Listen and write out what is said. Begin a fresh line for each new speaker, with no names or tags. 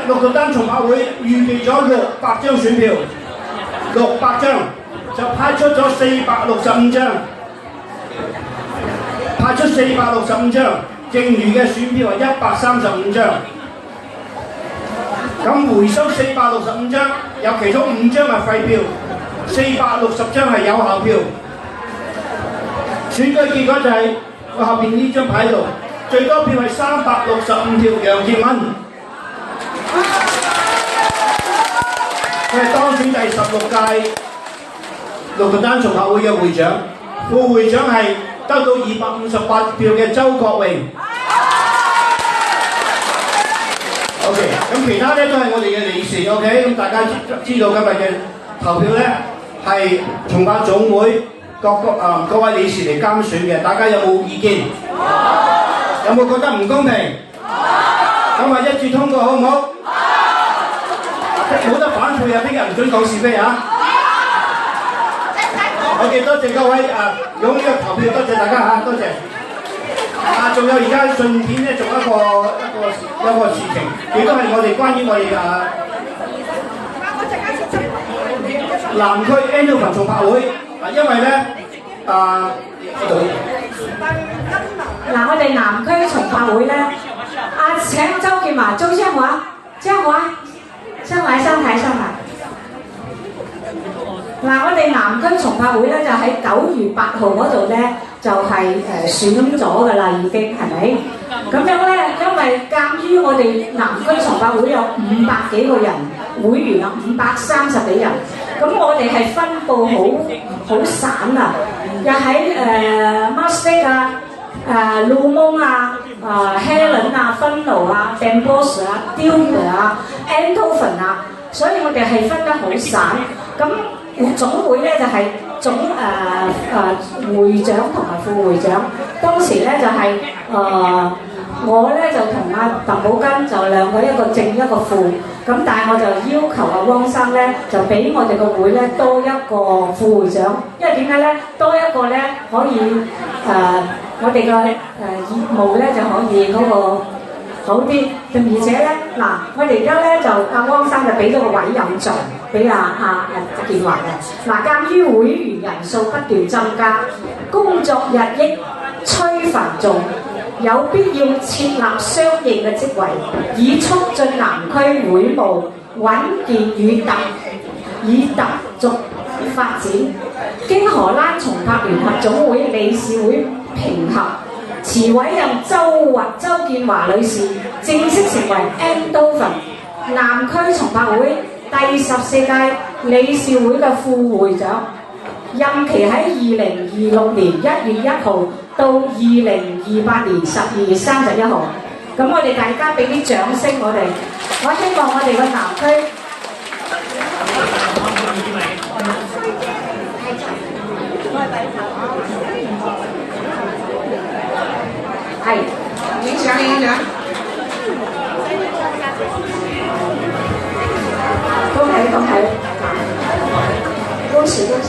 綠道丹重拍會預備咗600張選票，600張就派出咗465張，派出465張，剩餘嘅選票係135張。咁回收465張，有其中5張係廢票，460張係有效票。選舉結果就係我後邊呢張牌度，最多票係365票，楊建文，佢係當選第16屆綠道丹重拍會嘅會長，副會長係得到258票嘅周國榮。OK， 咁其他咧都係我哋嘅理事 ，OK， 咁大家知道今日嘅投票咧係重拍總會各位理事嚟監選嘅，大家有冇意見？有冇覺得唔公平？咁話一致通過好唔好？冇得反對啊！邊個人唔准講是非啊？OK， 多謝各位踴躍投票，多謝大家嚇，多謝。仲有而家順便咧，仲有一個事情，亦都係我哋關於我哋南區 Andover 重拍會，因為咧
我哋南區重拍會咧，請周建華、周湘華上台。我哋南區重拍會咧就喺9月8號嗰度咧就係選咗㗎啦，已經係咪？咁樣咧，因為鑑於我哋南區重拍會有500幾個人會員啊，530幾人，咁我哋係分佈好散啊，又喺Mastic 啊、路蒙啊、Helen 啊、芬奴啊、Danbos 啊、Dilmer 啊、Andover 啊，所以我哋係分得好散。咁總會咧就係會長同埋副會長，當時咧就係我咧就同阿鄧寶根就兩個，一個正一個副，咁但係我就要求阿汪生咧就俾我哋個會咧多一個副會長，因為點解咧多一個咧可以我哋個業務咧就可以嗰個好啲，而且咧我哋而家咧就阿汪生就俾咗個委任狀俾阿建華嘅。鑑於會員人數不斷增加，工作日益趨繁重，有必要設立相應嘅職位，以促進南區會務穩健與特續發展。經荷蘭重拍聯合總會理事會評核，辭委任周建華女士正式成為 Andover 南區重拍會第14屆理事會嘅副會長，任期喺2026年1月1號到2028年12月31號。咁我哋大家俾啲掌聲我哋，我希望我哋個南區係影相。恭喜！恭喜！